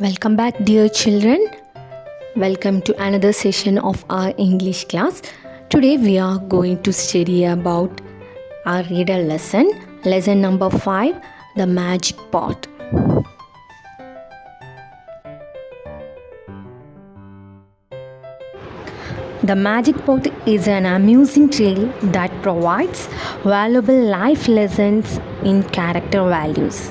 Welcome back, dear children. Welcome to another session of our English class. Today we are going to study about our reader lesson number 5, the magic pot. The Magic Pot is an amusing tale that provides valuable life lessons in character values.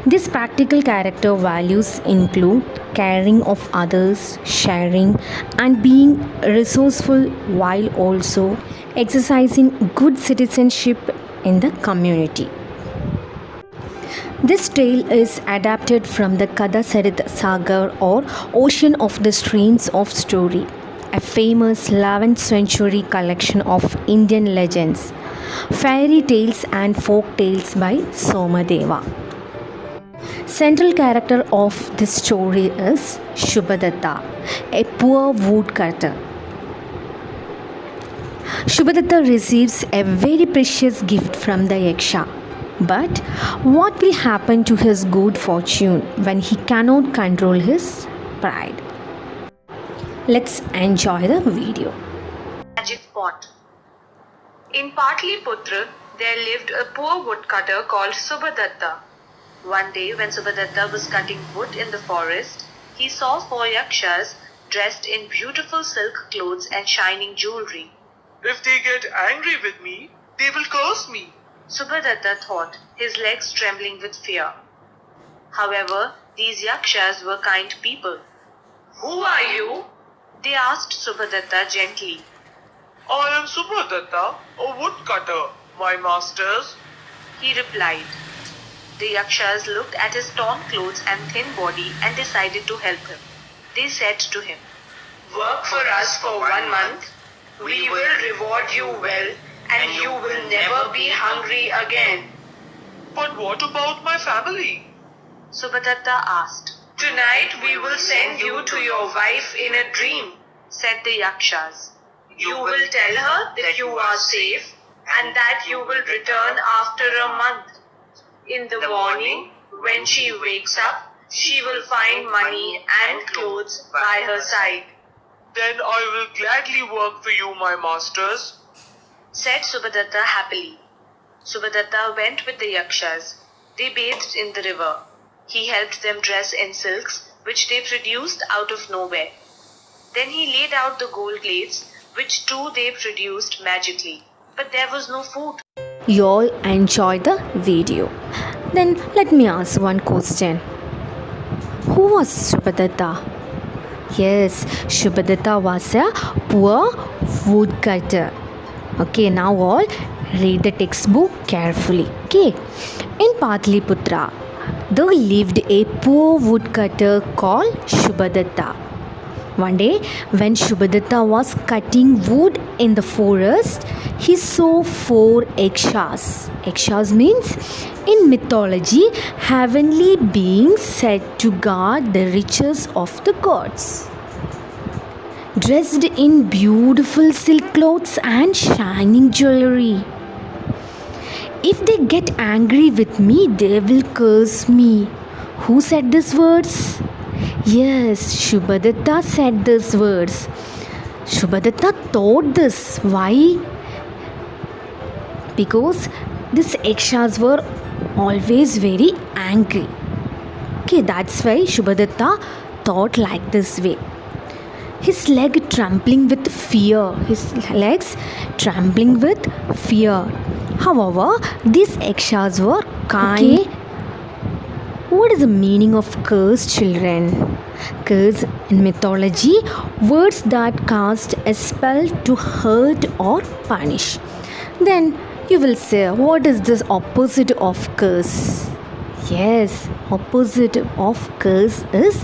These practical character values include caring of others, sharing, and being resourceful while also exercising good citizenship in the community. This tale is adapted from the Kadasarit Sagar or Ocean of the Streams of Story, a famous 11th century collection of Indian legends, fairy tales and folk tales by Somadeva. Central character of this story is Shubhadatta, a poor woodcutter. Shubhadatta receives a very precious gift from the Yaksha. But what will happen to his good fortune when he cannot control his pride? Let's enjoy the video. Magic pot. In Patliputra, there lived a poor woodcutter called Subhadatta. One day, when Subhadatta was cutting wood in the forest, he saw 4 yakshas dressed in beautiful silk clothes and shining jewelry. If they get angry with me, they will curse me. Subhadatta thought, his legs trembling with fear. However, these yakshas were kind people. Who are you? They asked Subhadatta gently. I am Subhadatta, a woodcutter, my masters. He replied. The yakshas looked at his torn clothes and thin body and decided to help him. They said to him, Work for us for 1 month. We will reward you well and you will never be hungry again. But what about my family? Subhadatta asked. Tonight we will send you to your wife in a dream, said the yakshas. You will tell her that you are safe and that you will return after a month. In the morning, when she wakes up, she will find money and clothes by her side. Then I will gladly work for you, my masters, said Subhadatta happily. Subhadatta went with the yakshas. They bathed in the river. He helped them dress in silks, which they produced out of nowhere. Then he laid out the gold plates, which too they produced magically. But there was no food. You all enjoy the video. Then let me ask one question. Who was Shubhadatta? Yes, Shubhadatta was a poor woodcutter. Okay, now all read the textbook carefully. Okay, in Patliputra, there lived a poor woodcutter called Shubhadatta. One day, when Shubhadatta was cutting wood in the forest, he saw 4 yakshas. Yakshas means, in mythology, heavenly beings said to guard the riches of the gods. Dressed in beautiful silk clothes and shining jewelry. If they get angry with me, they will curse me. Who said these words? Yes, Shubhadatta said these words. Shubhadatta thought this. Why? Because these yakshas were always very angry. Okay, that's why Shubhadatta thought like this way. His leg trembling with fear. His legs trembling with fear. However, these yakshas were kind. Okay. What is the meaning of curse, children? Curse in mythology, words that cast a spell to hurt or punish. Then you will say, what is this opposite of curse? Yes, opposite of curse is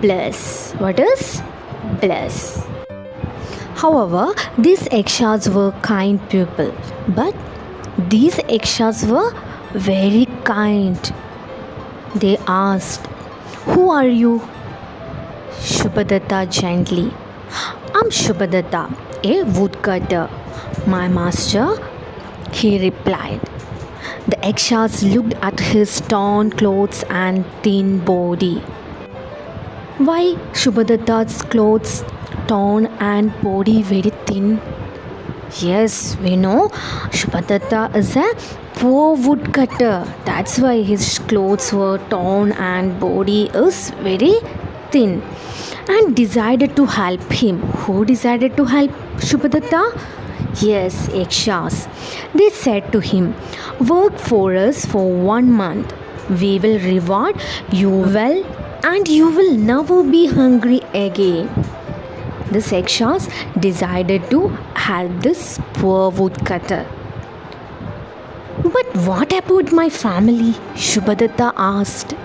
bless. What is bless? However, these yakshas were kind people, but these yakshas were very kind. They asked, Who are you? Shubhadatta gently. I'm Shubhadatta, a woodcutter. My master, he replied. The yakshas looked at his torn clothes and thin body. Why Shubhadatta's clothes torn and body very thin? Yes, we know Shubhadatta is a poor woodcutter. That's why his clothes were torn and body is very thin. And decided to help him. Who decided to help Shubhadatta? Yes, Yakshas. They said to him, "Work for us for 1 month. We will reward you well and you will never be hungry again." The Yakshas decided to help this poor woodcutter. "But what about my family?" Shubhadatta asked.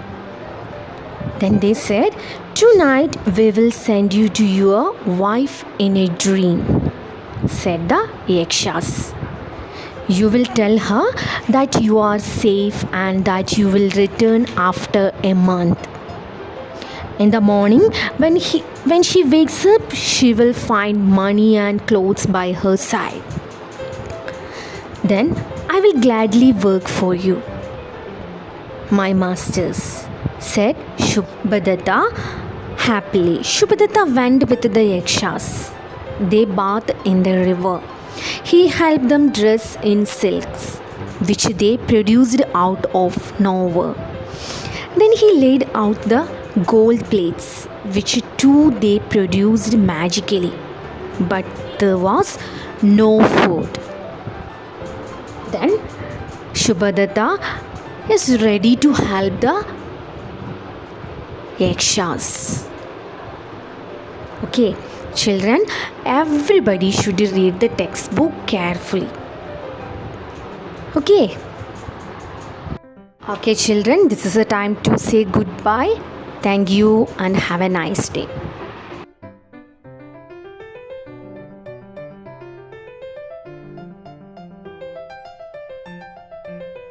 Then they said, "Tonight we will send you to your wife in a dream," said the Yakshas. "You will tell her that you are safe and that you will return after a month. In the morning, when she wakes up, she will find money and clothes by her side. Then I will gladly work for you, my masters," said Shubhadatta happily. Shubhadatta went with the Yakshas. They bathed in the river. He helped them dress in silks, which they produced out of nowhere. Then he laid out the gold plates, which too they produced magically. But there was no food. Then Shubhadatta is ready to help the Yakshas. Okay, children, everybody should read the textbook carefully. Okay. Okay, children, this is a time to say goodbye. Thank you and have a nice day.